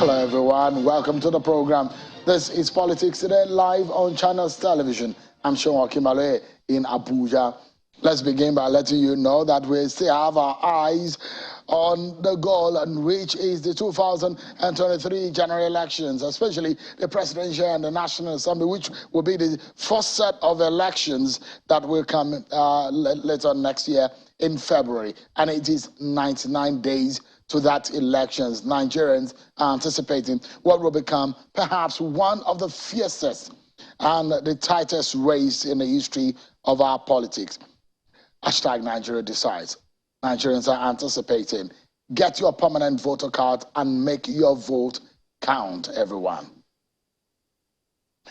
Hello everyone, welcome to the program. This is Politics Today live on Channels Television. I'm Sean Kimale in Abuja. Let's begin by letting you know that we still have our eyes on the goal, and which is the 2023 general elections, especially the presidential and the National Assembly, which will be the first set of elections that will come later next year in February. And it is 99 days to that elections. Nigerians are anticipating what will become perhaps one of the fiercest and the tightest race in the history of our politics. Hashtag Nigeria decides. Nigerians are anticipating. Get your permanent voter card and make your vote count, everyone.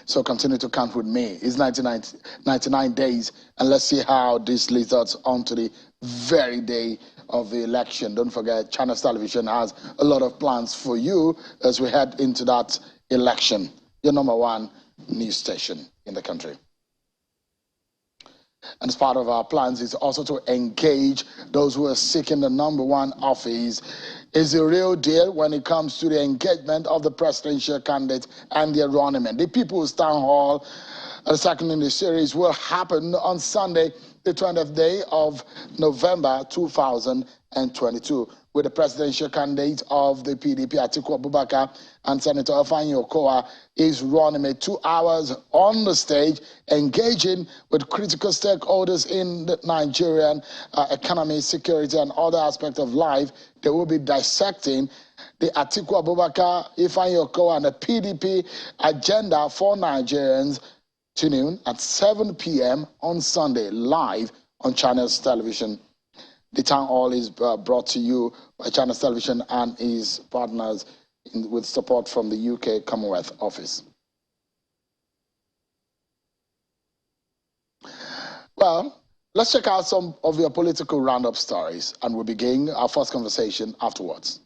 So continue to count with me. It's 99 days, and let's see how this leads us on to the very day of the election. Don't forget, Channels Television has a lot of plans for you as we head into that election. Your #1 news station in the country. And as part of our plans is also to engage those who are seeking the #1 office. Is the real deal when it comes to the engagement of the presidential candidate and their running mate. The People's Town Hall, the second in the series, will happen on Sunday, the 20th day of November 2022, with the presidential candidate of the PDP, Atiku Abubakar, and Senator Ifeanyi Okowa is running a 2 hours on the stage, engaging with critical stakeholders in the Nigerian economy, security, and other aspects of life. They will be dissecting the Atiku Abubakar, Ifeanyi Okowa, and the PDP agenda for Nigerians. Tune in at 7 p.m. on Sunday, live on Channels Television. The town hall is brought to you by Channels Television and its partners with support from the UK Commonwealth Office. Well, let's check out some of your political roundup stories, and we'll begin our first conversation afterwards.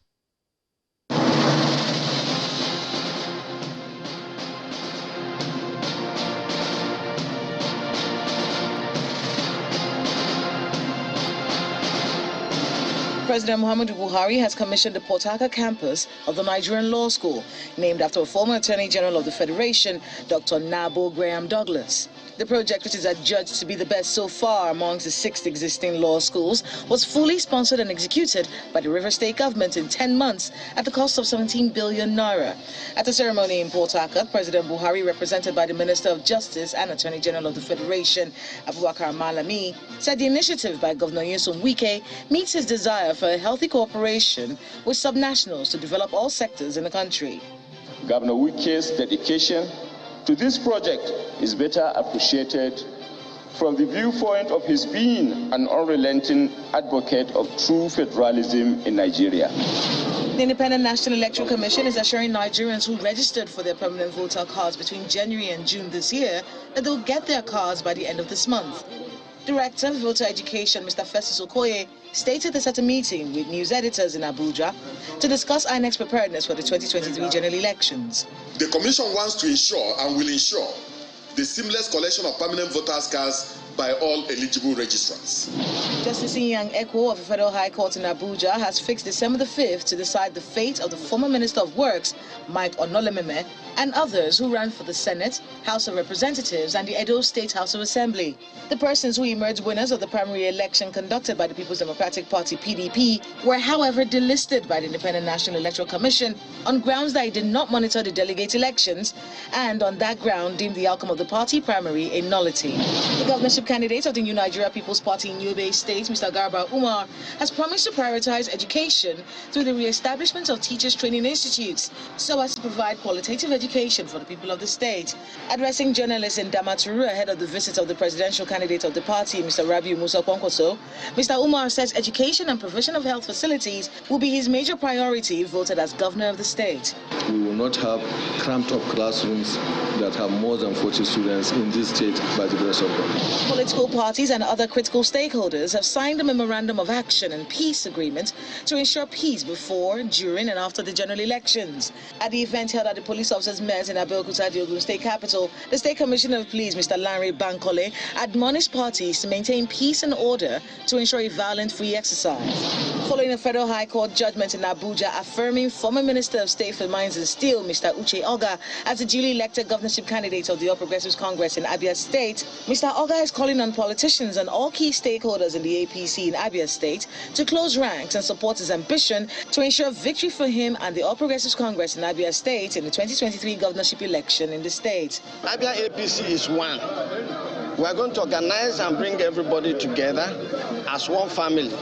President Muhammadu Buhari has commissioned the Port Harcourt campus of the Nigerian Law School, named after a former Attorney General of the Federation, Dr. Nabo Graham Douglas. The project, which is adjudged to be the best so far amongst the 6 existing law schools, was fully sponsored and executed by the River State government in 10 months at the cost of 17 billion naira. At a ceremony in Port Harcourt, President Buhari, represented by the Minister of Justice and Attorney General of the Federation, Abubakar Malami, said the initiative by Governor Nyesom Wike meets his desire for a healthy cooperation with subnationals to develop all sectors in the country. Governor Wike's dedication to this project is better appreciated from the viewpoint of his being an unrelenting advocate of true federalism in Nigeria. The Independent National Electoral Commission is assuring Nigerians who registered for their permanent voter cards between January and June this year that they'll get their cards by the end of this month. Director of Voter Education, Mr. Festus Okoye, stated this at a meeting with news editors in Abuja to discuss INEC's preparedness for the 2023 general elections. The Commission wants to ensure and will ensure the seamless collection of permanent voters' cards by all eligible registrants. Justice Inyang Ekwo of the Federal High Court in Abuja has fixed December the 5th to decide the fate of the former Minister of Works, Mike Onolememe, and others who ran for the Senate, House of Representatives, and the Edo State House of Assembly. The persons who emerged winners of the primary election conducted by the People's Democratic Party, PDP, were, however, delisted by the Independent National Electoral Commission on grounds that it did not monitor the delegate elections, and on that ground deemed the outcome of the party primary a nullity. The governorship candidate of the New Nigeria People's Party in Yobe State, Mr. Garba Umar, has promised to prioritize education through the re-establishment of teachers' training institutes so as to provide qualitative education for the people of the state. Addressing journalists in Damaturu ahead of the visit of the presidential candidate of the party, Mr. Rabiu Musa Kwankwaso, Mr. Umar says education and provision of health facilities will be his major priority if voted as governor of the state. We will not have cramped up classrooms that have more than 40 students in this state by the grace of God. Political parties and other critical stakeholders have signed a memorandum of action and peace agreement to ensure peace before, during and after the general elections. At the event held at the police officers' mess in Abeokuta, the Ogun State capital, the State Commissioner of Police, Mr. Lanre Bankole, admonished parties to maintain peace and order to ensure a violent-free exercise. Following a federal high court judgment in Abuja affirming former Minister of State for Mines and Steel, Mr. Uche Oga, as the duly elected governorship candidate of the All Progressives Congress in Abia State, Mr. Oga is calling on politicians and all key stakeholders in the APC in Abia State to close ranks and support his ambition to ensure victory for him and the All Progressives Congress in Abia State in the 2023 governorship election in the state. Abia APC is one. We are going to organize and bring everybody together as one family,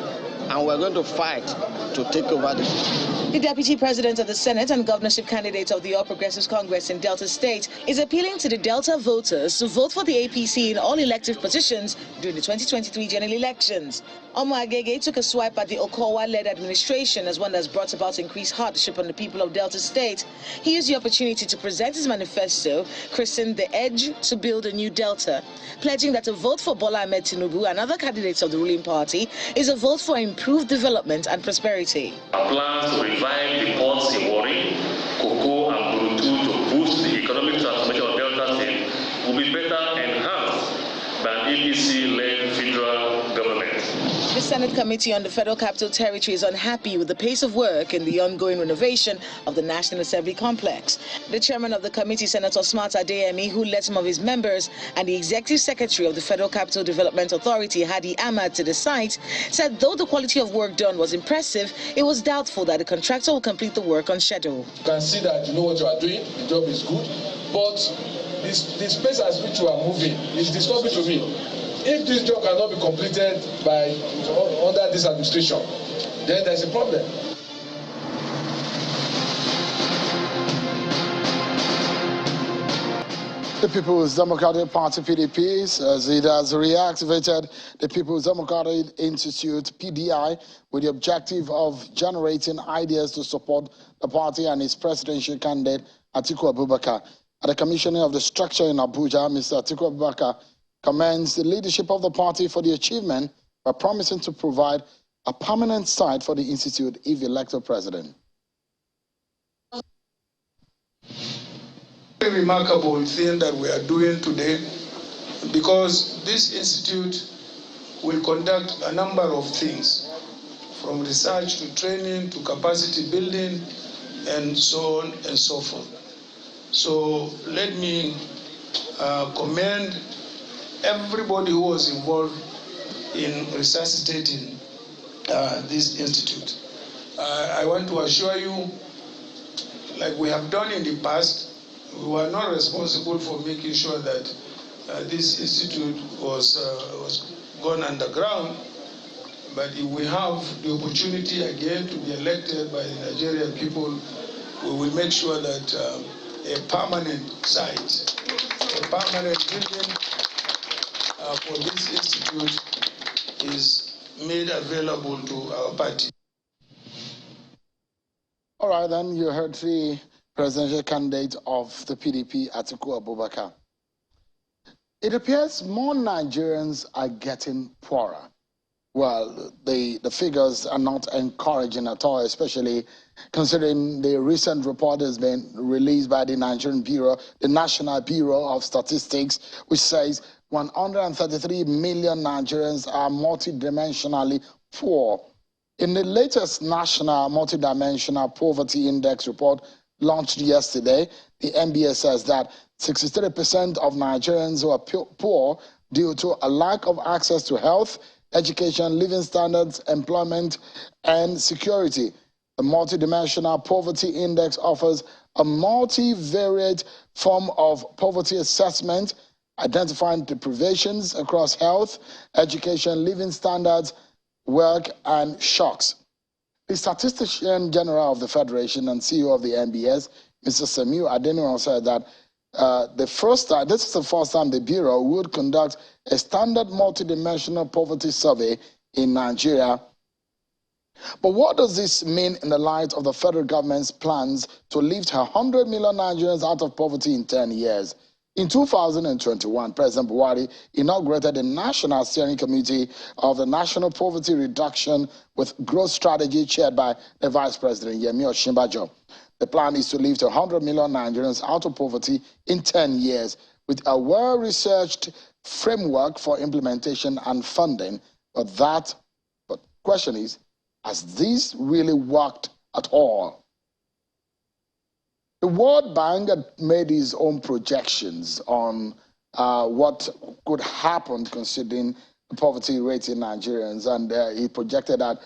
and we're going to fight to take over the... The Deputy President of the Senate and governorship candidate of the All Progressives Congress in Delta State is appealing to the Delta voters to vote for the APC in all elective positions during the 2023 general elections. Omo Agege took a swipe at the Okowa-led administration as one that's brought about increased hardship on the people of Delta State. He used the opportunity to present his manifesto, christened The Edge to Build a New Delta, pledging that a vote for Bola Ahmed Tinubu and other candidates of the ruling party is a vote for improved development and prosperity. Our plans to revive the ports in Warri, Koko and Burutu to boost the economic transformation of Delta State will be better enhanced by an APC-led federal government. The Senate Committee on the Federal Capital Territory is unhappy with the pace of work in the ongoing renovation of the National Assembly complex. The chairman of the committee, Senator Smart Adeyemi, who led some of his members, and the executive secretary of the Federal Capital Development Authority, Hadi Ahmad, to the site, said though the quality of work done was impressive, it was doubtful that the contractor will complete the work on schedule. You can see that you know what you are doing, the job is good, but the space at which you are moving is disturbing to me. If this job cannot be completed by under this administration, then there's a problem. The People's Democratic Party, PDP, says it has reactivated the People's Democratic Institute, PDI, with the objective of generating ideas to support the party and its presidential candidate, Atiku Abubakar. At the commissioning of the structure in Abuja, Mr. Atiku Abubakar commends the leadership of the party for the achievement by promising to provide a permanent site for the institute if elected president. A remarkable thing that we are doing today, because this institute will conduct a number of things, from research to training to capacity building and so on and so forth. So let me commend everybody who was involved in resuscitating this institute. I want to assure you, like we have done in the past, we were not responsible for making sure that this institute was gone underground. But if we have the opportunity again to be elected by the Nigerian people, we will make sure that a permanent site, a permanent building for this institute is made available to our party. All right, then you heard the presidential candidate of the PDP, Atiku Abubakar. It appears more Nigerians are getting poorer. Well, the figures are not encouraging at all, especially considering the recent report has been released by the Nigerian Bureau, the National Bureau of Statistics, which says 133 million Nigerians are multidimensionally poor. In the latest National Multidimensional Poverty Index report launched yesterday, the NBS says that 63% of Nigerians who are poor due to a lack of access to health, education, living standards, employment, and security. The Multidimensional Poverty Index offers a multivariate form of poverty assessment, identifying deprivations across health, education, living standards, work, and shocks. The Statistician General of the Federation and CEO of the NBS, Mr. Semiu Adeniran, said that this is the first time the Bureau would conduct a standard multidimensional poverty survey in Nigeria. But what does this mean in the light of the federal government's plans to lift 100 million Nigerians out of poverty in 10 years? In 2021, President Buhari inaugurated the National Steering Committee of the National Poverty Reduction with Growth Strategy chaired by the Vice President, Yemi Osinbajo. The plan is to lift 100 million Nigerians out of poverty in 10 years with a well-researched framework for implementation and funding. But the question is, has this really worked at all? The World Bank had made its own projections on what could happen considering the poverty rate in Nigerians, and he projected that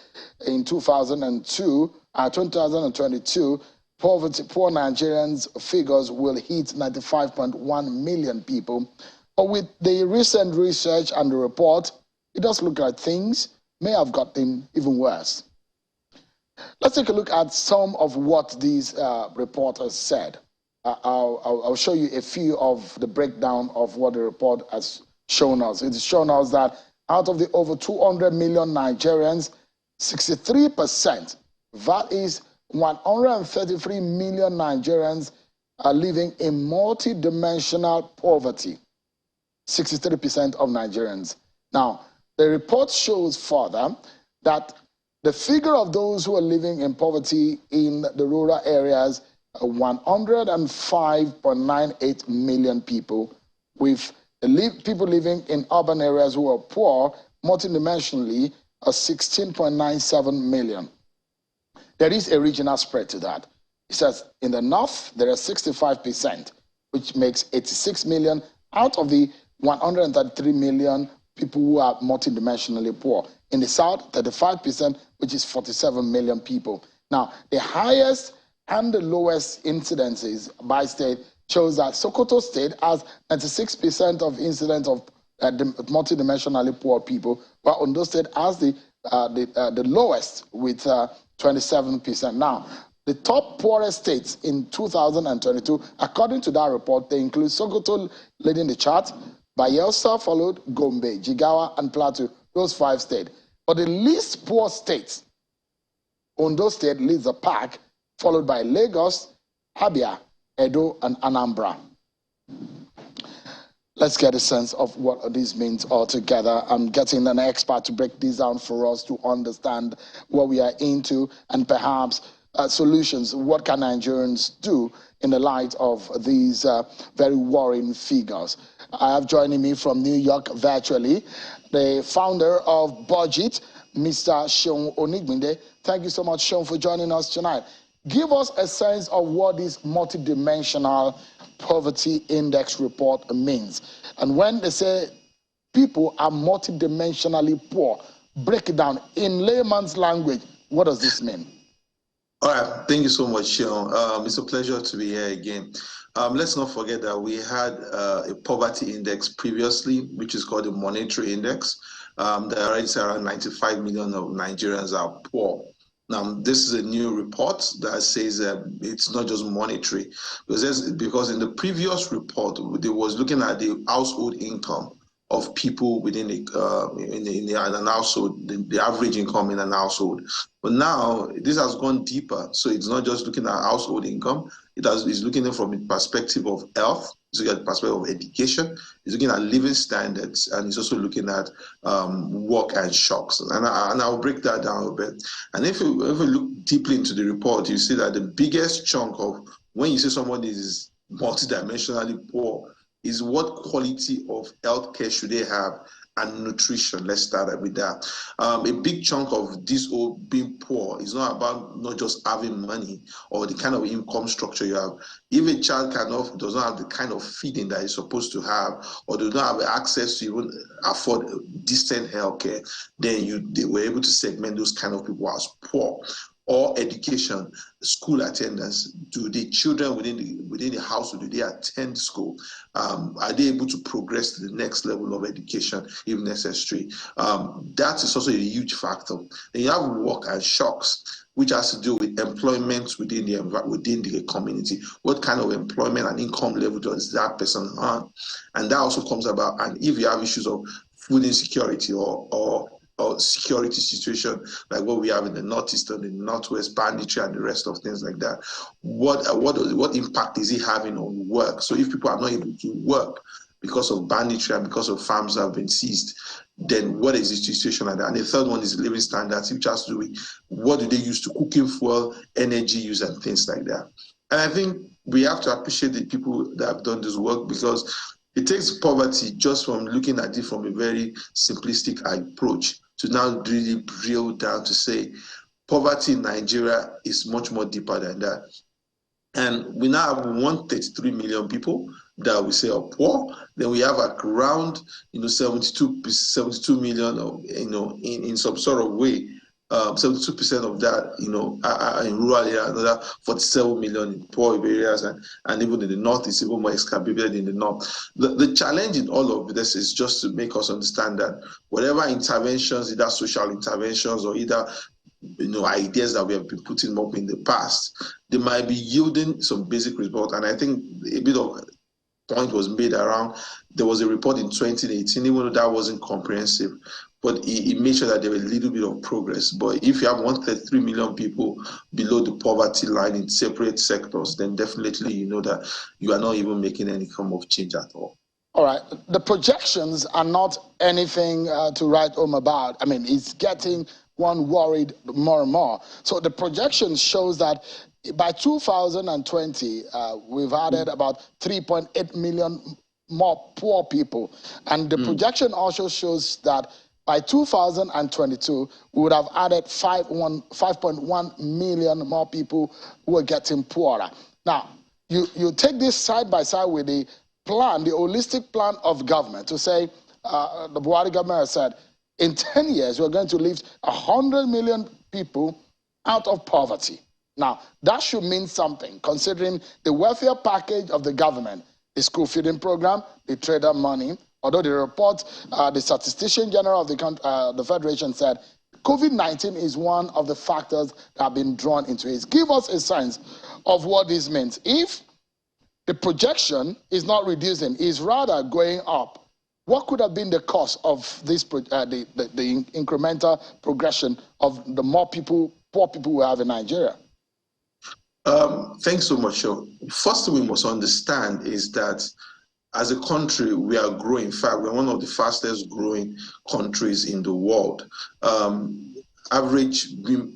in 2022, poor Nigerians figures will hit 95.1 million people. But with the recent research and the report, it does look like things may have gotten even worse. Let's take a look at some of what these reporters said. I'll show you a few of the breakdown of what the report has shown us. It has shown us that out of the over 200 million Nigerians, 63%, that is 133 million Nigerians, are living in multi-dimensional poverty. 63% of Nigerians. Now, the report shows further that the figure of those who are living in poverty in the rural areas are 105.98 million people, with people living in urban areas who are poor multidimensionally are 16.97 million. There is a regional spread to that. It says in the north, there are 65%, which makes 86 million out of the 133 million people who are multidimensionally poor. In the south, 35%, which is 47 million people. Now, the highest and the lowest incidences by state shows that Sokoto State has 96% of incidents of multidimensionally poor people, while Ondo State has the lowest with 27%. Now, the top poorest states in 2022, according to that report, they include Sokoto leading the chart, Bayelsa followed, Gombe, Jigawa, and Plateau, those 5 states. But the least poor states, Ondo State leads the pack, followed by Lagos, Abia, Edo, and Anambra. Let's get a sense of what this means altogether. I'm getting an expert to break this down for us to understand what we are into and perhaps solutions. What can Nigerians do in the light of these very worrying figures? I have joining me from New York virtually, the founder of Budget, Mr. Seun Onigbinde. Thank you so much, Seun, for joining us tonight. Give us a sense of what this multidimensional poverty index report means. And when they say people are multidimensionally poor, break it down in layman's language. What does this mean? All right, thank you so much, Sean. It's a pleasure to be here again. Let's not forget that we had a poverty index previously, which is called the monetary index. That already says around 95 million of Nigerians are poor. Now, this is a new report that says it's not just monetary, because in the previous report, they was looking at the household income of people within an household, the average income in an household. But now this has gone deeper. So it's not just looking at household income. It's looking at from the perspective of health, it's looking at the perspective of education, it's looking at living standards, and it's also looking at work and shocks. And I'll break that down a bit. And if we look deeply into the report, you see that the biggest chunk of when you say somebody is multidimensionally poor, is what quality of healthcare should they have and nutrition. Let's start with that. A big chunk of this whole being poor is not about not just having money or the kind of income structure you have. If a child does not have the kind of feeding that he's supposed to have, or does not have access to even afford decent healthcare, then they were able to segment those kind of people as poor. Or education, school attendance. Do the children within the household, do they attend school? Are they able to progress to the next level of education if necessary? That is also a huge factor. And you have work and shocks, which has to do with employment within the community. What kind of employment and income level does that person earn? And that also comes about. And if you have issues of food insecurity or or security situation like what we have in the Northeast and the Northwest, banditry and the rest of things like that, what impact is it having on work? So if people are not able to work because of banditry and because of farms that have been seized, then what is the situation like that? And the third one is living standards, which has to do with what do they use to cooking fuel, energy use, and things like that. And I think we have to appreciate the people that have done this work, because it takes poverty just from looking at it from a very simplistic approach to now really drill down to say poverty in Nigeria is much more deeper than that. And we now have 133 million people that we say are poor. Then we have around 72 million of, in some sort of way, 72% of that, are in rural areas, another 47 million in poor areas, and even in the north, it's even more exacerbated in the north. The challenge in all of this is just to make us understand that whatever interventions, either social interventions or either ideas that we have been putting up in the past, they might be yielding some basic results. And I think a bit of point was made around, there was a report in 2018, even though that wasn't comprehensive, but it made sure that there was a little bit of progress. But if you have 133 million people below the poverty line in separate sectors, then definitely you know that you are not even making any form of change at all. All right, the projections are not anything to write home about. I mean, it's getting one worried more and more. So the projection shows that by 2020, we've added about 3.8 million more poor people. And the projection also shows that by 2022, we would have added 5.1 million more people who are getting poorer. Now, you take this side by side with the plan, the holistic plan of government, to say, the Buhari government has said, in 10 years, we're going to lift 100 million people out of poverty. Now, that should mean something, considering the welfare package of the government, the school feeding program, the trader money. Although the report, the Statistician General of the Federation said, COVID-19 is one of the factors that have been drawn into it. Give us a sense of what this means. If the projection is not reducing, is rather going up, what could have been the cause of this, the incremental progression of the more people, poor people we have in Nigeria? Thanks so much. First thing we must understand is that as a country, we are growing. In fact, we're one of the fastest growing countries in the world. Average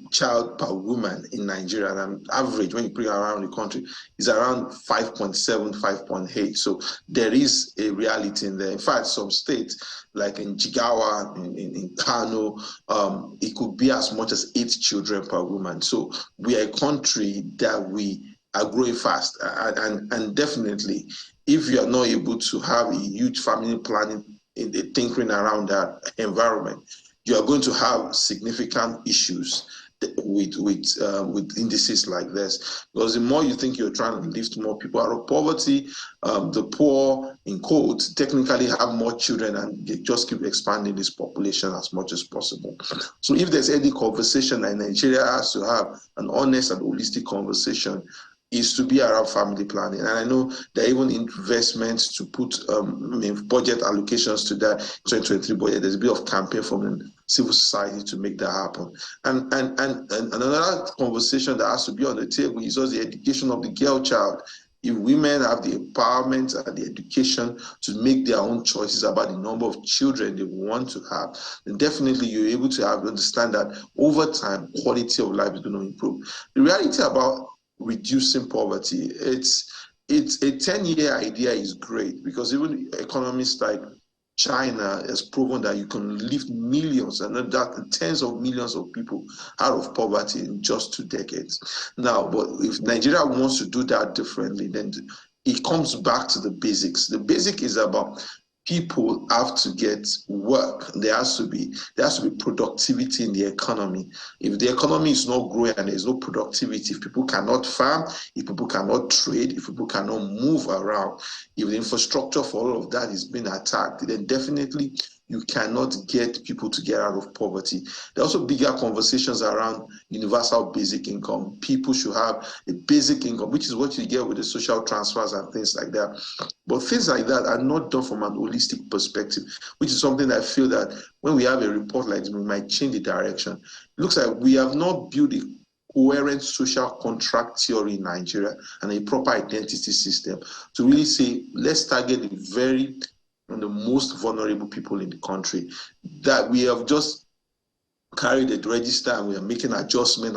child per woman in Nigeria, and average when you put it around the country, is around 5.7, 5.8. So there is a reality in there. In fact, some states, like in Jigawa, in Kano, it could be as much as 8 children per woman. So we are a country that we are growing fast. And definitely, if you are not able to have a huge family planning in the tinkering around that environment, you are going to have significant issues with indices like this. Because the more you think you're trying to lift more people out of poverty, the poor, in quotes, technically have more children, and they just keep expanding this population as much as possible. So if there's any conversation that Nigeria has to have, an honest and holistic conversation, is to be around family planning. And I know there are even investments to put budget allocations to that 2023 budget. There's a bit of campaign from the civil society to make that happen. And another conversation that has to be on the table is also the education of the girl child. If women have the empowerment and the education to make their own choices about the number of children they want to have, then definitely you're able to understand that over time, quality of life is going to improve. The reality about reducing poverty, it's a 10-year idea is great, because even economists like China has proven that you can lift millions and that tens of millions of people out of poverty in just 2 decades. Now, but if Nigeria wants to do that differently, then it comes back to the basics. The basic is about people have to get work. There has to be productivity in the economy. If the economy is not growing and there's no productivity, if people cannot farm, if people cannot trade, if people cannot move around, if the infrastructure for all of that is being attacked, then definitely you cannot get people to get out of poverty. There are also bigger conversations around universal basic income. People should have a basic income, which is what you get with the social transfers and things like that. But things like that are not done from an holistic perspective, which is something I feel that when we have a report like this, we might change the direction. It looks like we have not built a coherent social contract theory in Nigeria and a proper identity system to really say, let's target the most vulnerable people in the country. That we have just carried the register and we are making adjustment.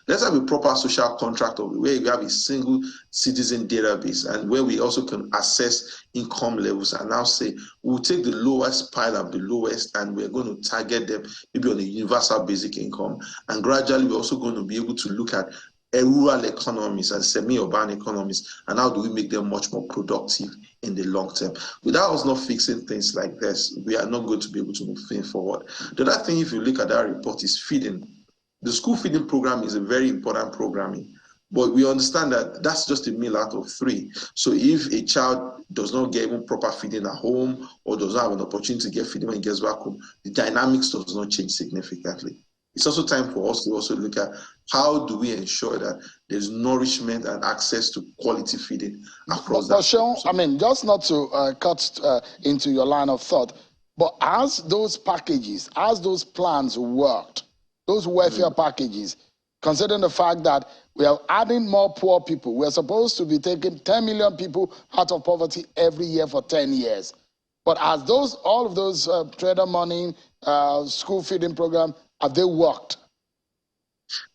Let's have a proper social contract of where we have a single citizen database and where we also can assess income levels and now say we'll take the lowest pile of the lowest and we're going to target them maybe on a universal basic income, and gradually we're also going to be able to look at rural economies and semi-urban economies and how do we make them much more productive in the long term. Without us not fixing things like this, we are not going to be able to move things forward. The other thing, if you look at that report, is feeding. The school feeding program is a very important programming, but we understand that that's just a meal out of 3. So if a child does not get even proper feeding at home or does not have an opportunity to get feeding when he gets back home, the dynamics does not change significantly. It's also time for us to also look at how do we ensure that there's nourishment and access to quality feeding across that. Sean, I mean, just not to cut into your line of thought, but as those packages, as those plans worked, those welfare packages, considering the fact that we are adding more poor people, we're supposed to be taking 10 million people out of poverty every year for 10 years. But as all of those trader money, school feeding program, have they worked?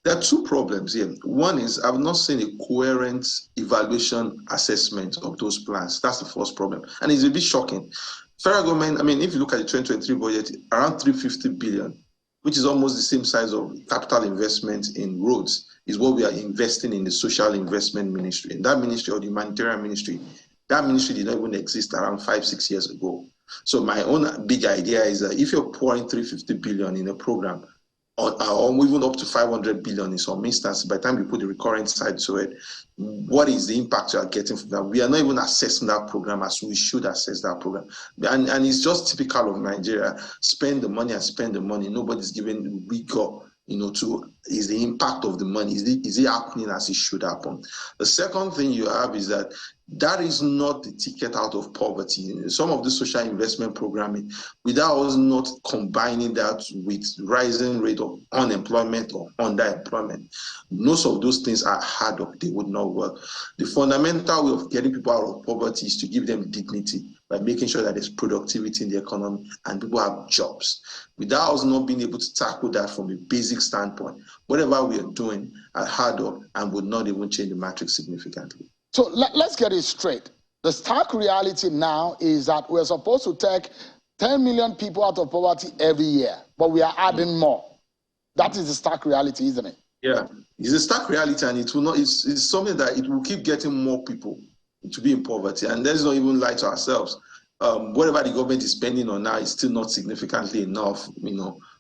There are 2 problems here. One is I've not seen a coherent evaluation assessment of those plans. That's the first problem. And it's a bit shocking. Federal government, I mean, if you look at the 2023 budget, around 350 billion, which is almost the same size of capital investment in roads, is what we are investing in the social investment ministry. And that ministry, or the humanitarian ministry, that ministry did not even exist around 5-6 years ago. So my own big idea is that if you're pouring 350 billion in a program, or even up to 500 billion in some instances, by the time you put the recurrent side to it, what is the impact you are getting from that? We are not even assessing that program as we should assess that program. And it's just typical of Nigeria. Spend the money and spend the money. Nobody's giving rigor, to is the impact of the money. Is it happening as it should happen? The second thing you have is that is not the ticket out of poverty. Some of the social investment programming, without us not combining that with rising rate of unemployment or underemployment, most of those things are hard up. They would not work. The fundamental way of getting people out of poverty is to give them dignity by making sure that there's productivity in the economy and people have jobs. Without us not being able to tackle that from a basic standpoint, whatever we are doing are hard up and would not even change the matrix significantly. So let's get it straight. The stark reality now is that we're supposed to take 10 million people out of poverty every year, but we are adding more. That is the stark reality, isn't it? Yeah, it's a stark reality, and it will not. It's something that it will keep getting more people to be in poverty, and let's not even lie to ourselves. Whatever the government is spending on now is still not significantly enough.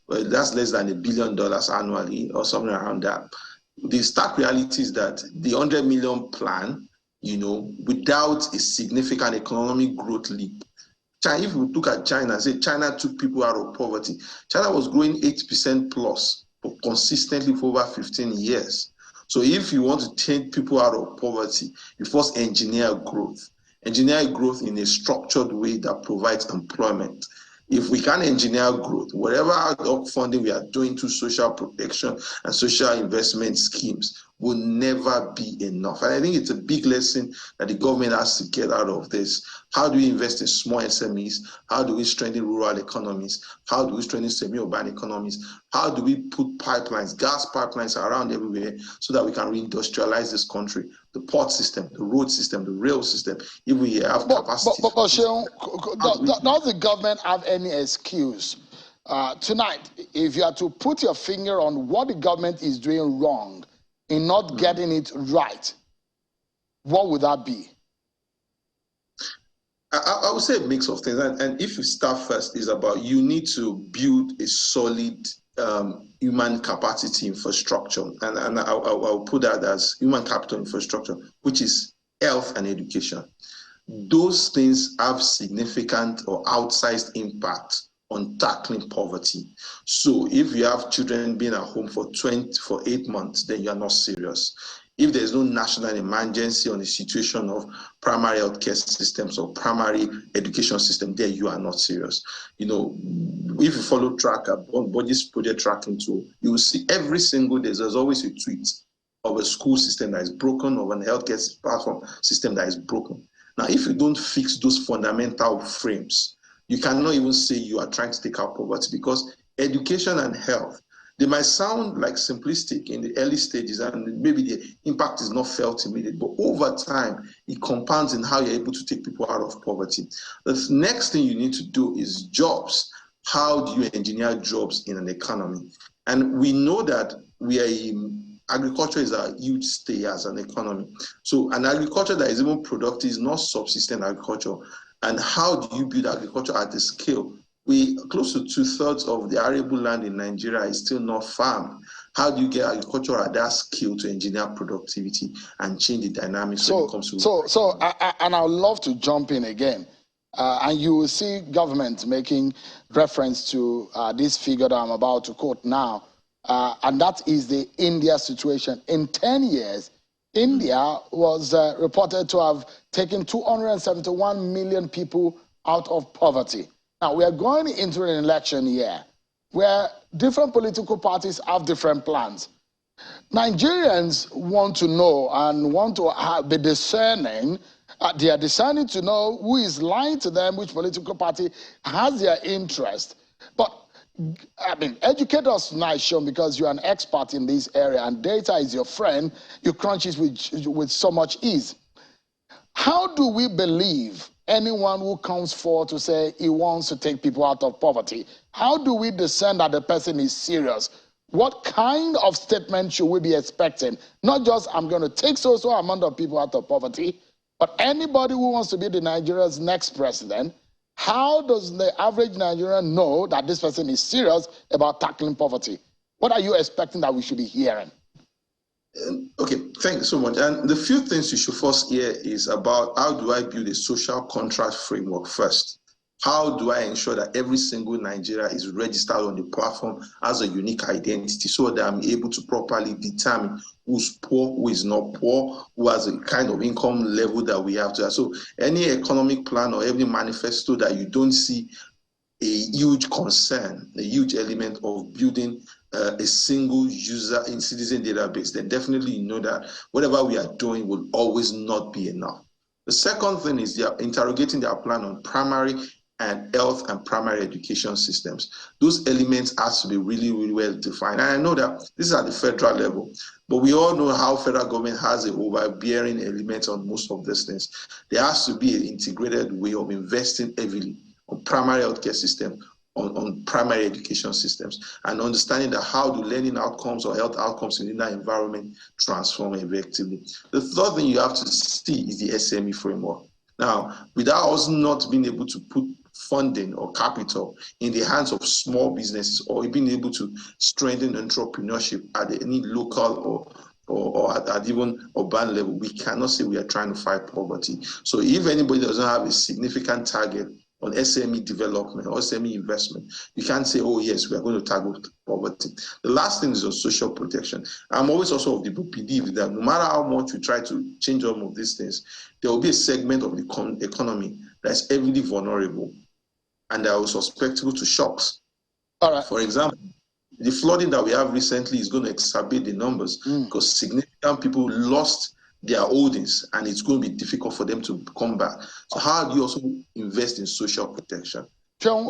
But that's less than $1 billion annually or something around that. The stark reality is that the 100 million plan, without a significant economic growth leap. China, if we look at China, say China took people out of poverty. China was growing 8% plus consistently for over 15 years. So if you want to take people out of poverty, you first engineer growth. Engineer growth in a structured way that provides employment. If we can engineer growth, whatever funding we are doing to social protection and social investment schemes will never be enough. And I think it's a big lesson that the government has to get out of this. How do we invest in small SMEs? How do we strengthen rural economies? How do we strengthen semi-urban economies? How do we put pipelines, gas pipelines around everywhere so that we can reindustrialize this country? The port system, the road system, the rail system, if we have capacity. But Sheon, does the government have any excuse? Tonight, if you are to put your finger on what the government is doing wrong in not getting it right, what would that be? I would say a mix of things. And if you start first, is about you need to build a solid human capacity infrastructure. And I'll put that as human capital infrastructure, which is health and education. Those things have significant or outsized impact on tackling poverty. So if you have children being at home for 8 months, then you're not serious. if there's no national emergency on the situation of primary healthcare systems or primary education system, there you are not serious. You know, if you follow tracker on Body's project tracking tool, you will see every single day there's always a tweet of a school system that is broken, of an healthcare platform system that is broken. Now, if you don't fix those fundamental frames, you cannot even say you are trying to take out poverty, because education and health, they might sound like simplistic in the early stages, and maybe the impact is not felt immediately, but over time, it compounds in how you're able to take people out of poverty. The next thing you need to do is jobs. How do you engineer jobs in an economy? And we know that agriculture is a huge stay as an economy. So an agriculture that is even productive is not subsistence agriculture. And how do you build agriculture at the scale? Close to 2/3 of the arable land in Nigeria is still not farmed. How do you get agriculture at that scale to engineer productivity and change the dynamics when it comes to... And I would love to jump in again. And you will see government making reference to this figure that I'm about to quote now. And that is the India situation. In 10 years, India was reported to have taken 271 million people out of poverty. Now, we are going into an election year where different political parties have different plans. Nigerians want to know and want to be discerning. They are discerning to know who is lying to them, which political party has their interest. But I mean, educate us tonight, Sean, because you're an expert in this area and data is your friend. You crunch it with so much ease. How do we believe anyone who comes forward to say he wants to take people out of poverty? How do we discern that the person is serious? What kind of statement should we be expecting? Not just, I'm going to take so-so amount of people out of poverty, but anybody who wants to be the Nigeria's next president. How does the average Nigerian know that this person is serious about tackling poverty? What are you expecting that we should be hearing? Okay, thank you so much. And the few things you should first hear is about how do I build a social contract framework first? How do I ensure that every single Nigerian is registered on the platform as a unique identity so that I'm able to properly determine who's poor, who is not poor, who has a kind of income level that we have to have. So any economic plan or every manifesto that you don't see a huge concern, a huge element of building a single user in citizen database, then definitely you know that whatever we are doing will always not be enough. The second thing is they are interrogating their plan on primary and health and primary education systems. Those elements have to be really, really well defined. And I know that this is at the federal level, but we all know how federal government has an overbearing element on most of these things. There has to be an integrated way of investing heavily on primary healthcare system, on primary education systems, and understanding that how do learning outcomes or health outcomes in that environment transform effectively. The third thing you have to see is the SME framework. Now, without us not being able to put funding or capital in the hands of small businesses or being able to strengthen entrepreneurship at any local or at even urban level, we cannot say we are trying to fight poverty. So if anybody doesn't have a significant target on SME development or SME investment, you can't say, oh yes, we are going to tackle poverty. The last thing is on social protection. I'm always also of the belief that no matter how much we try to change all of these things, there will be a segment of the economy that's heavily vulnerable and that are susceptible to shocks. All right. For example, the flooding that we have recently is going to exacerbate the numbers because significant people lost their holdings and it's going to be difficult for them to come back. So how do you also invest in social protection? John,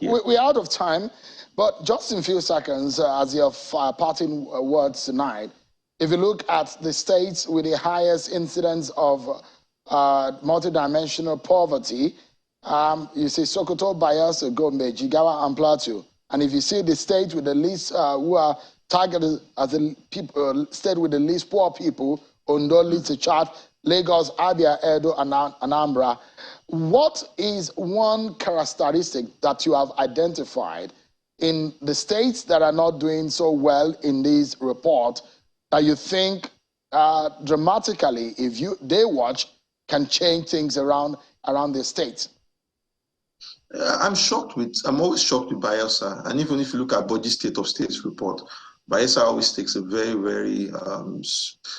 we're out of time, but just in a few seconds, as your parting words tonight, if you look at the states with the highest incidence of multidimensional poverty, you see Sokoto, Bayelsa, Gombe, Jigawa, and Plateau. And if you see the states with the least, who are targeted as the people, state with the least poor people, Ondo leads the chart, Lagos, Abia, Edo, and Anambra. What is one characteristic that you have identified in the states that are not doing so well in this report that you think dramatically, if they watch, can change things around the states? I'm always shocked with Bayelsa. And even if you look at Body State of States report, Bayelsa always takes a very, very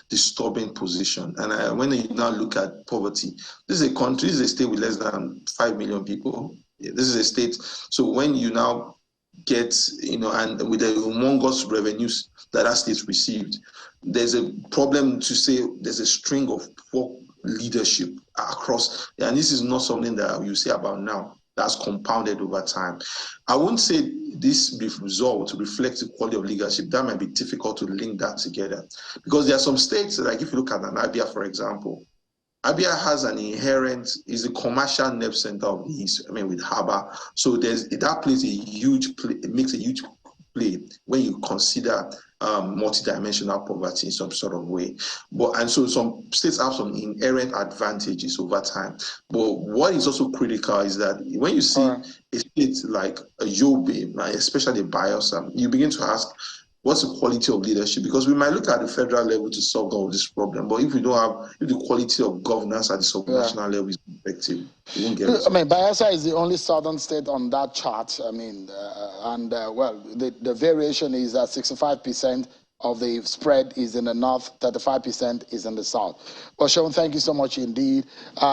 disturbing position. And when you now look at poverty, this is a country, this is a state with less than 5 million people. This is a state. So when you now get, and with the humongous revenues that state received, there's a problem to say there's a string of poor leadership across, and this is not something that you say about now. That's compounded over time. I won't say this result reflects the quality of leadership. That might be difficult to link that together, because there are some states, like if you look at an Abia, for example, Abia has an inherent, is a commercial nerve center of the East, with Harbor. So that plays a huge play, it makes a huge play when you consider multidimensional poverty in some sort of way. And so some states have some inherent advantages over time. But what is also critical is that when you see a state like Yobe, especially Bayelsa, you begin to ask, what's the quality of leadership? Because we might look at the federal level to solve all this problem, but if we don't have, if the quality of governance at the subnational level is effective, we won't get results. Bayelsa is the only southern state on that chart. The variation is that 65% of the spread is in the north, 35% is in the south. Well, Sean, thank you so much indeed.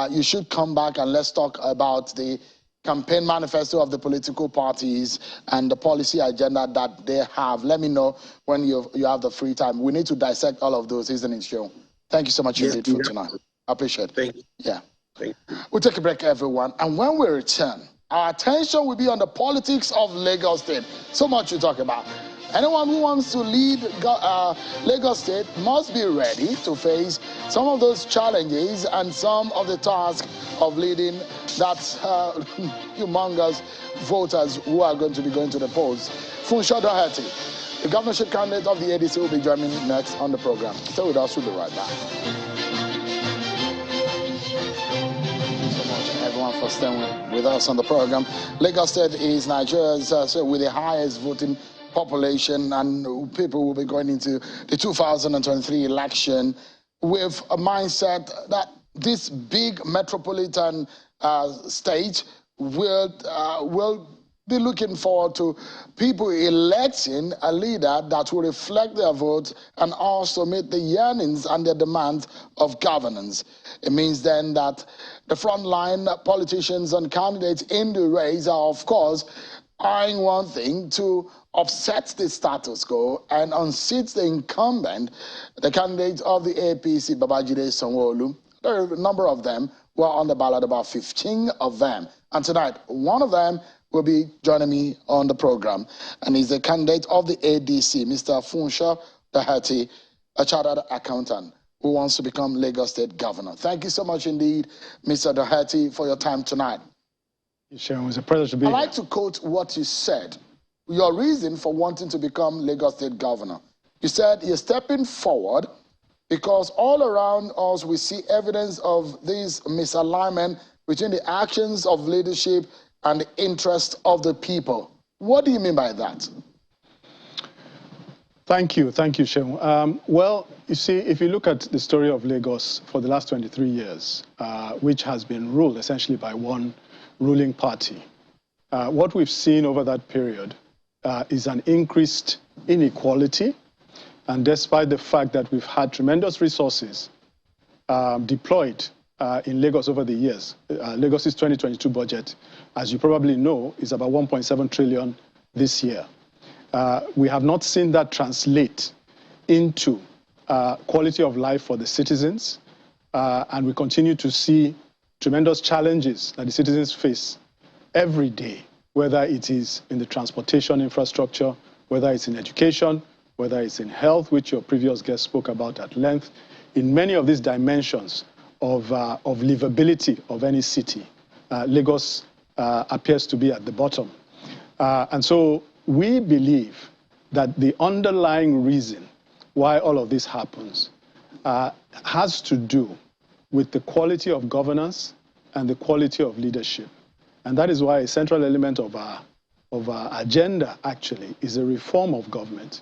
You should come back and let's talk about the campaign manifesto of the political parties and the policy agenda that they have. Let me know when you have the free time. We need to dissect all of those, isn't it, Sean? Thank you so much indeed for tonight. I appreciate it. Thank you. Yeah. Thank you. We'll take a break, everyone. And when we return, our attention will be on the politics of Lagos State. So much to talk about. Anyone who wants to lead Lagos State must be ready to face some of those challenges and some of the tasks of leading that humongous voters who are going to be going to the polls. Funso Doherty, the governorship candidate of the ADC, will be joining me next on the program. Stay with us, we'll be right back. Everyone for staying with us on the program. Lagos State is Nigeria's with the highest voting population, and people will be going into the 2023 election with a mindset that this big metropolitan state will be looking forward to people electing a leader that will reflect their vote and also meet the yearnings and the demands of governance. It means then that the frontline politicians and candidates in the race are, of course, eyeing one thing: to upset the status quo and unseat the incumbent, the candidate of the APC, Babajide Sanwo-Olu. There are a number of them who are on the ballot, about 15 of them. And tonight, one of them will be joining me on the program, and he's the candidate of the ADC, Mr. Funso Doherty, a chartered accountant who wants to become Lagos State Governor. Thank you so much indeed, Mr. Doherty, for your time tonight. Sharon, it was a pleasure to be here. I'd like to quote what you said, your reason for wanting to become Lagos State Governor. You said you're stepping forward because all around us we see evidence of this misalignment between the actions of leadership and the interest of the people. What do you mean by that? Thank you, Sharon. Well, you see, if you look at the story of Lagos for the last 23 years, which has been ruled essentially by one ruling party, what we've seen over that period is an increased inequality. And despite the fact that we've had tremendous resources deployed in Lagos over the years, Lagos's 2022 budget, as you probably know, is about 1.7 trillion this year. We have not seen that translate into quality of life for the citizens, and we continue to see tremendous challenges that the citizens face every day, whether it is in the transportation infrastructure, whether it's in education, whether it's in health, which your previous guest spoke about at length. In many of these dimensions of livability of any city, Lagos appears to be at the bottom. And so we believe that the underlying reason why all of this happens has to do with the quality of governance and the quality of leadership. And that is why a central element of our agenda, actually, is a reform of government.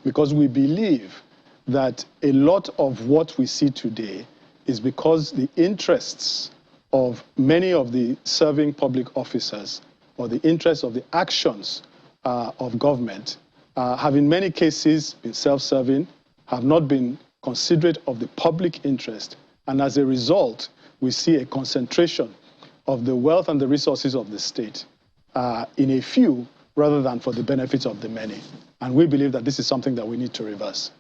Because we believe that a lot of what we see today is because the interests of many of the serving public officers, or the interests of the actions of government, have in many cases been self-serving, have not been considerate of the public interest, and as a result, we see a concentration of the wealth and the resources of the state in a few rather than for the benefits of the many. And we believe that this is something that we need to reverse.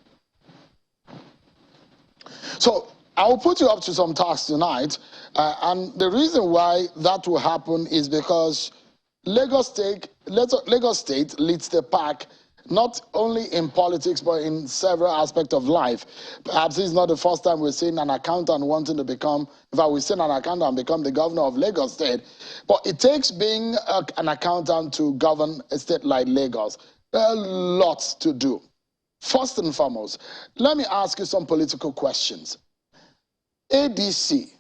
So I will put you up to some tasks tonight, and the reason why that will happen is because Lagos State leads the pack, not only in politics, but in several aspects of life. Perhaps it's not the first time we're seeing an accountant wanting to become, in fact, we've seen an accountant become the governor of Lagos State. But it takes being an accountant to govern a state like Lagos. There are lots to do. First and foremost, let me ask you some political questions. ADC,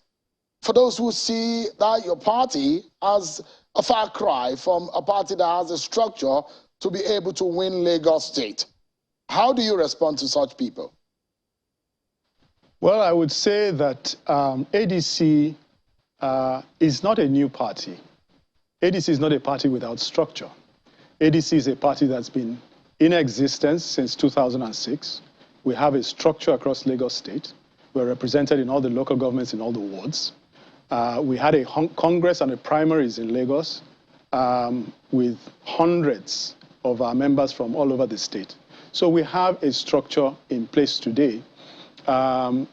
for those who see that your party has a far cry from a party that has a structure to be able to win Lagos State, how do you respond to such people? Well, I would say that ADC is not a new party. ADC is not a party without structure. ADC is a party that's been in existence since 2006. We have a structure across Lagos State. We're represented in all the local governments in all the wards. We had a Congress and a primaries in Lagos with hundreds of our members from all over the state. So we have a structure in place today,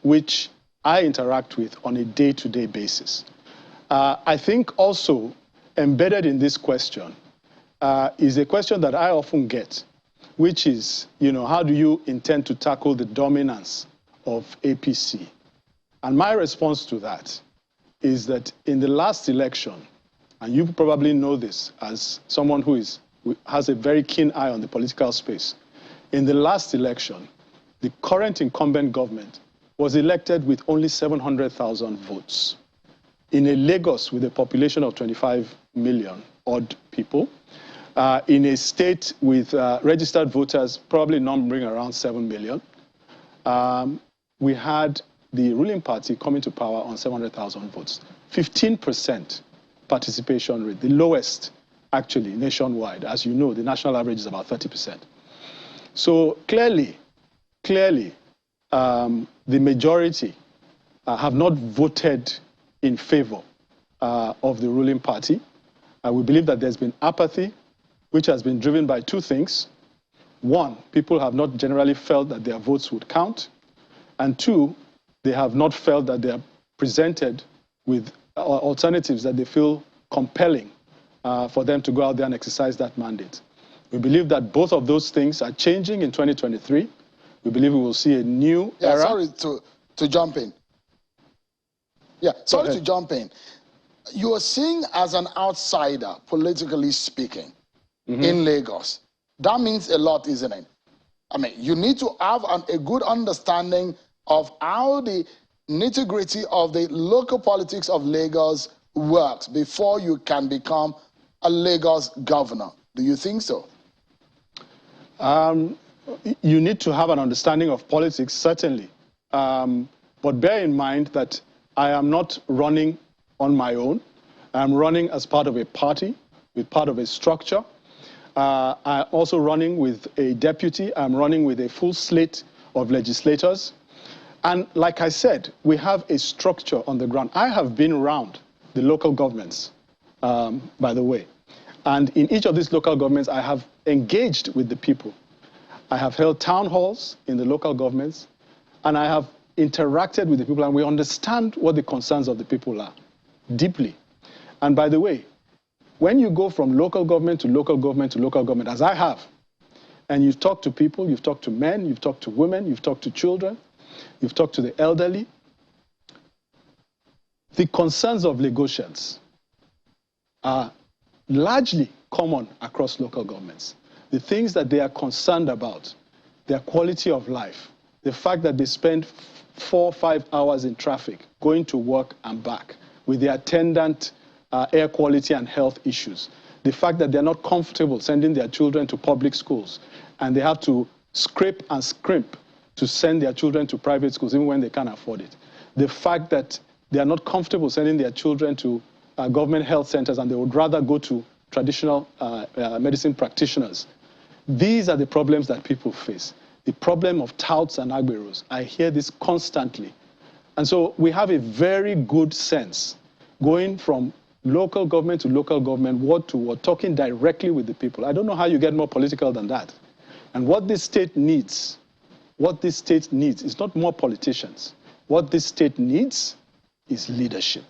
which I interact with on a day-to-day basis. I think also embedded in this question is a question that I often get, which is, how do you intend to tackle the dominance of APC? And my response to that is that in the last election, and you probably know this as someone who has a very keen eye on the political space, in the last election, the current incumbent government was elected with only 700,000 votes. In a Lagos with a population of 25 million odd people, in a state with registered voters probably numbering around 7 million, we had the ruling party coming to power on 700,000 votes. 15% participation rate, the lowest actually nationwide. As you know, the national average is about 30%. So clearly, the majority have not voted in favor of the ruling party. We believe that there's been apathy, which has been driven by two things. One, people have not generally felt that their votes would count. And two, they have not felt that they are presented with alternatives that they feel compelling for them to go out there and exercise that mandate. We believe that both of those things are changing in 2023. We believe we will see a new era. Sorry to jump in. Sorry to jump in. You are seen as an outsider, politically speaking, in Lagos. That means a lot, isn't it? I mean, you need to have a good understanding of how the nitty-gritty of the local politics of Lagos works before you can become a Lagos governor. Do you think so? You need to have an understanding of politics, certainly. But bear in mind that I am not running on my own. I'm running as part of a party, with part of a structure. I'm also running with a deputy. I'm running with a full slate of legislators. And like I said, we have a structure on the ground. I have been around the local governments, by the way. And in each of these local governments, I have engaged with the people. I have held town halls in the local governments, and I have interacted with the people, and we understand what the concerns of the people are deeply. And by the way, when you go from local government to local government to local government, as I have, and you've talked to people, you've talked to men, you've talked to women, you've talked to children, you've talked to the elderly, the concerns of Lagosians are largely common across local governments. The things that they are concerned about, their quality of life, the fact that they spend 4 or 5 hours in traffic going to work and back with the attendant air quality and health issues, the fact that they're not comfortable sending their children to public schools and they have to scrape and scrimp to send their children to private schools even when they can't afford it, the fact that they are not comfortable sending their children to government health centers and they would rather go to traditional medicine practitioners. These are the problems that people face. The problem of touts and agberos. I hear this constantly. And so we have a very good sense going from local government to local government, ward to ward, talking directly with the people. I don't know how you get more political than that. And what this state needs is not more politicians. What this state needs is leadership.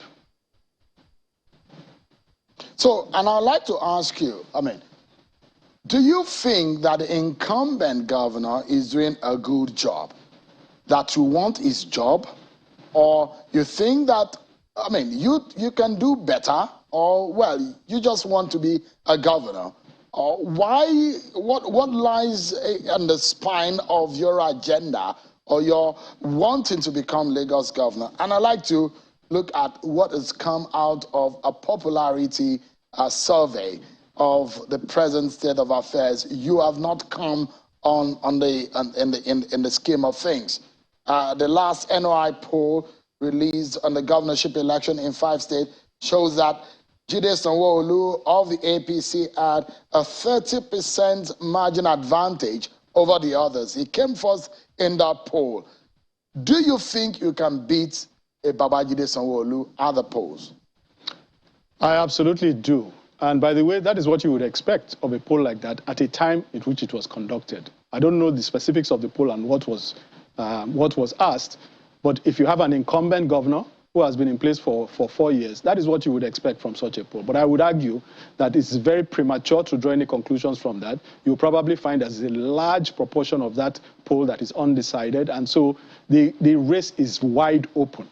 So, and I'd like to ask you, do you think that the incumbent governor is doing a good job? That you want his job? Or you think that, you can do better? Or, well, you just want to be a governor? Or what lies on the spine of your agenda or your wanting to become Lagos governor? And I'd like to look at what has come out of a popularity survey of the present state of affairs. You have not come in the scheme of things. The last NOI poll released on the governorship election in 5 states shows that Jide Sanwo-Olu of the APC had a 30% margin advantage over the others. He came first in that poll. Do you think you can beat a Babajide Sanwo-Olu at the polls? I absolutely do. And by the way, that is what you would expect of a poll like that at a time in which it was conducted. I don't know the specifics of the poll and what was asked, but if you have an incumbent governor who has been in place for 4 years, that is what you would expect from such a poll. But I would argue that it's very premature to draw any conclusions from that. You'll probably find there's a large proportion of that poll that is undecided, and so the race is wide open.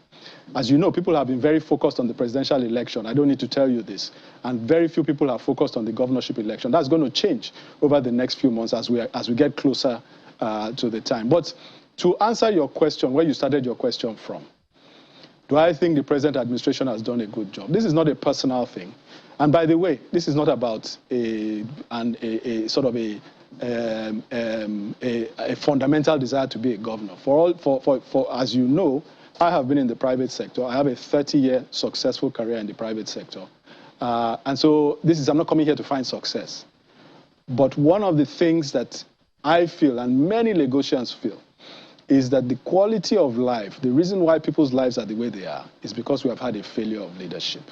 As you know, people have been very focused on the presidential election. I don't need to tell you this. And very few people are focused on the governorship election. That's going to change over the next few months as we get closer to the time. But to answer your question, where you started your question from, do I think the present administration has done a good job? This is not a personal thing. And by the way, this is not about a fundamental desire to be a governor. As you know, I have been in the private sector. I have a 30-year successful career in the private sector. And so I'm not coming here to find success. But one of the things that I feel, and many Lagosians feel, is that the quality of life, the reason why people's lives are the way they are, is because we have had a failure of leadership.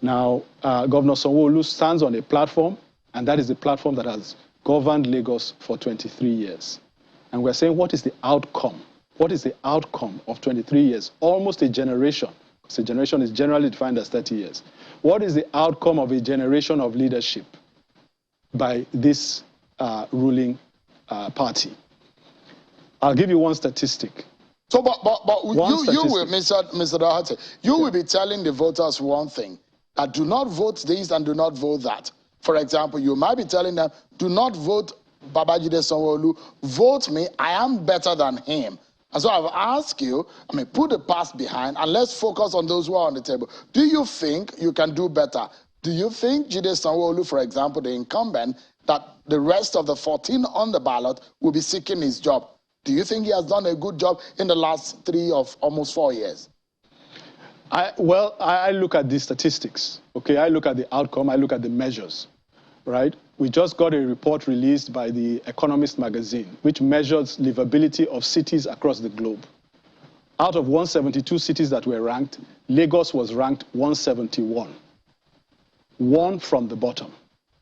Now, Governor Sanwo-Olu stands on a platform, and that is the platform that has governed Lagos for 23 years. And we're saying, what is the outcome? What is the outcome of 23 years? Almost a generation. Because a generation is generally defined as 30 years. What is the outcome of a generation of leadership by this ruling party? I'll give you one statistic. So, but you will, Mr. Doherty, you will be telling the voters one thing, that do not vote this and do not vote that. For example, you might be telling them, do not vote Babajide Sanwo-Olu, vote me, I am better than him. And so I've asked you, put the past behind and let's focus on those who are on the table. Do you think you can do better? Do you think Jide Sanwo-Olu, for example, the incumbent, that the rest of the 14 on the ballot will be seeking his job? Do you think he has done a good job in the last 3 of almost 4 years? I look at the statistics, okay? I look at the outcome, I look at the measures, right? We just got a report released by the Economist magazine, which measures livability of cities across the globe. Out of 172 cities that were ranked, Lagos was ranked 171. One from the bottom.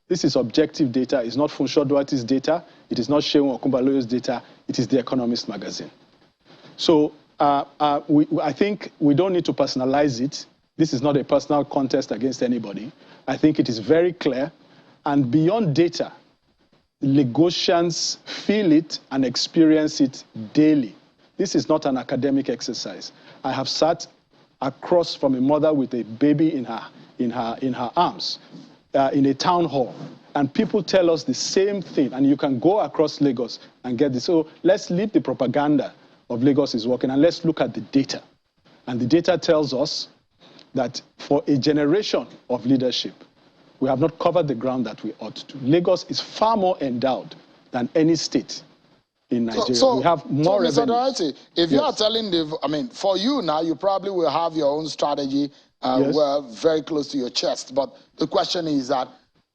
This is objective data. It's not Funso Doherty's data. It is not Seun Okumbaloyo's data. It is the Economist magazine. So I think we don't need to personalize it. This is not a personal contest against anybody. I think it is very clear. And beyond data, Lagosians feel it and experience it daily. This is not an academic exercise. I have sat across from a mother with a baby in her arms in a town hall, and people tell us the same thing. And you can go across Lagos and get this. So let's leave the propaganda of Lagos is working, and let's look at the data. And the data tells us that for a generation of leadership, we have not covered the ground that we ought to. Lagos is far more endowed than any state in Nigeria. We have more revenue. Mr. Doherty, if you are telling for you now, you probably will have your own strategy well, very close to your chest. But the question is that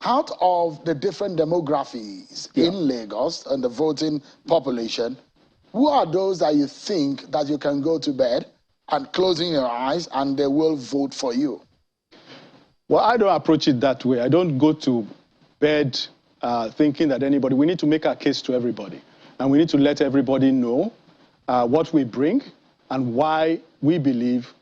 out of the different demographies in Lagos and the voting population, who are those that you think that you can go to bed and closing your eyes and they will vote for you? Well, I don't approach it that way. I don't go to bed thinking that anybody, we need to make our case to everybody. And we need to let everybody know what we bring and why we believe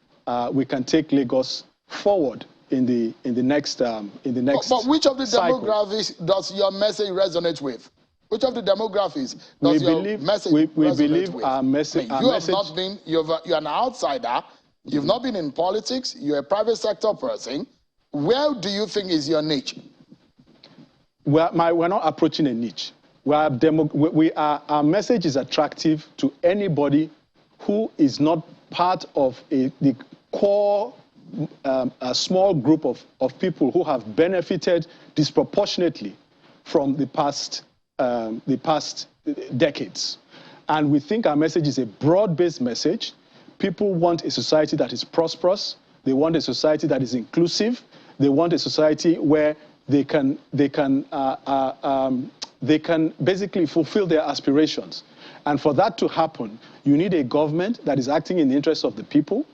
we can take Lagos forward in the next But which of the cycle. demographics does your message resonate with? Which of the demographics does your message we resonate believe with? our message. You have not been. You're an outsider. You've not been in politics. You're a private sector person. Where do you think is your niche? We're not approaching a niche. Our message is attractive to anybody who is not part of the core a small group of people who have benefited disproportionately from the past decades. And we think our message is a broad-based message. People want a society that is prosperous. They want a society that is inclusive. They want a society where they can basically fulfill their aspirations. And for that to happen, you need a government that is acting in the interest of the people,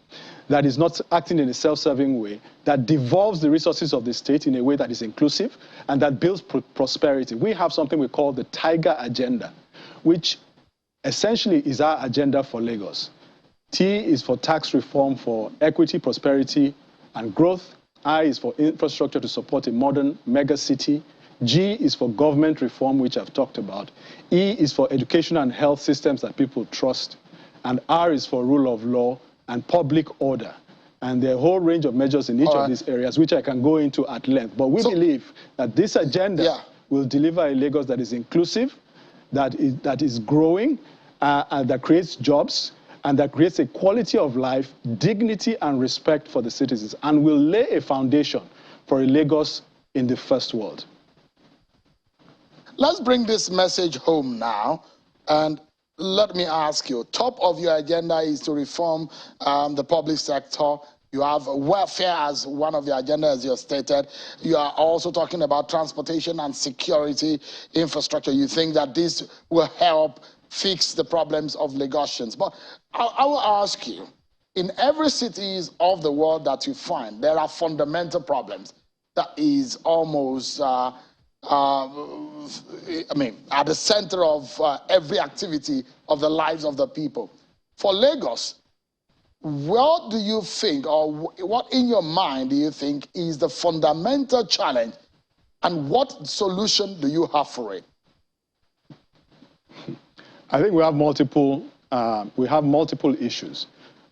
that is not acting in a self-serving way, that devolves the resources of the state in a way that is inclusive, and that builds prosperity. We have something we call the Tiger Agenda, which essentially is our agenda for Lagos. T is for tax reform for equity, prosperity, and growth. I is for infrastructure to support a modern mega city. G is for government reform, which I've talked about. E is for education and health systems that people trust. And R is for rule of law and public order. And there are a whole range of measures in each of these areas, which I can go into at length. But we believe that this agenda will deliver a Lagos that is inclusive, that is growing, and that creates jobs, and that creates a quality of life, dignity, and respect for the citizens, and will lay a foundation for a Lagos in the first world. Let's bring this message home now, and let me ask you, top of your agenda is to reform the public sector. You have welfare as one of your agendas, as you stated. You are also talking about transportation and security infrastructure. You think that this will help fix the problems of Lagosians. But I will ask you, in every cities of the world that you find, there are fundamental problems that is almost, at the center of every activity of the lives of the people. For Lagos, what do you think, or what in your mind do you think is the fundamental challenge, and what solution do you have for it? I think we have multiple issues,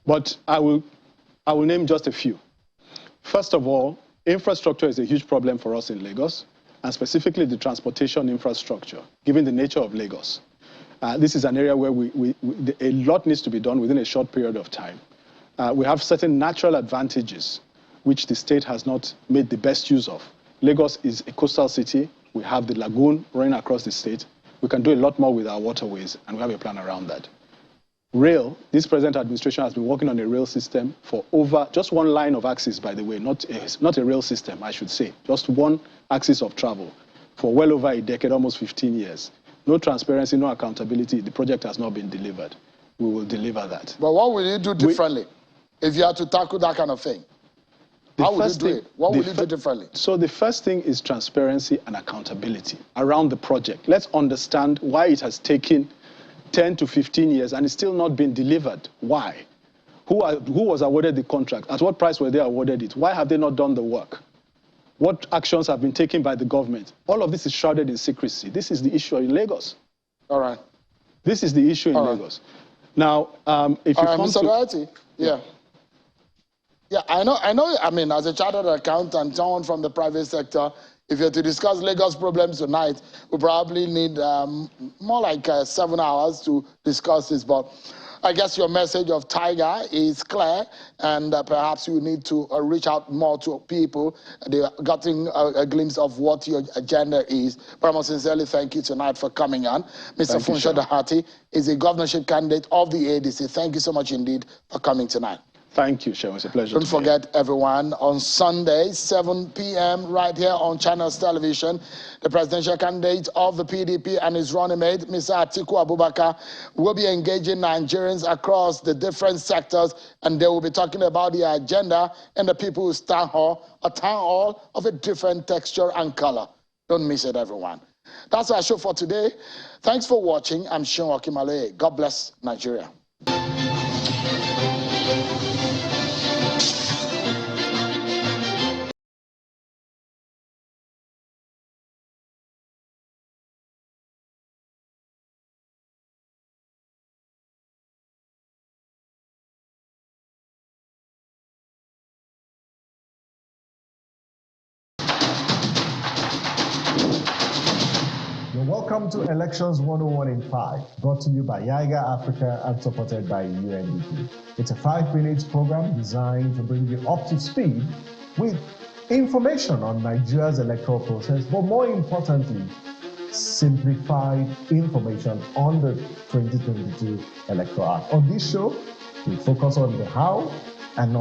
but I will name just a few. First of all, infrastructure is a huge problem for us in Lagos, and specifically the transportation infrastructure, given the nature of Lagos. This is an area where a lot needs to be done within a short period of time. We have certain natural advantages which the state has not made the best use of. Lagos is a coastal city. We have the lagoon running across the state. We can do a lot more with our waterways, and we have a plan around that. Rail, this present administration has been working on a rail system for just one line of axis, by the way, not a rail system, I should say, just one axis of travel for well over a decade, almost 15 years. No transparency, no accountability. The project has not been delivered. We will deliver that. But what will you do differently if you had to tackle that kind of thing? How would you do it? What will you do differently? So the first thing is transparency and accountability around the project. Let's understand why it has taken 10 to 15 years and it's still not been delivered. Why? Who was awarded the contract? At what price were they awarded it? Why have they not done the work? What actions have been taken by the government? All of this is shrouded in secrecy. This is the issue in Lagos. All right. This is the issue in Lagos. Now, if you come Mr. Doherty, Yeah, I know, I mean, as a chartered accountant, someone from the private sector, if you're to discuss Lagos problems tonight, we probably need more like 7 hours to discuss this. But I guess your message of Tiger is clear, and perhaps you need to reach out more to people. They're getting a glimpse of what your agenda is. But I must sincerely thank you tonight for coming on. Mr. Funso Doherty is a governorship candidate of the ADC. Thank you so much indeed for coming tonight. Thank you, Shehu. It's a pleasure. Don't forget, everyone, on Sunday, 7 p.m., right here on Channels Television, the presidential candidate of the PDP and his running mate, Mr. Atiku Abubakar, will be engaging Nigerians across the different sectors, and they will be talking about the agenda and the People's Town Hall, a town hall of a different texture and color. Don't miss it, everyone. That's our show for today. Thanks for watching. I'm Sean Okimale. God bless Nigeria. Welcome to Elections 101 in 5, brought to you by Yiga Africa and supported by UNDP. It's a 5-minute program designed to bring you up to speed with information on Nigeria's electoral process, but more importantly, simplified information on the 2022 Electoral Act. On this show, we focus on the how and not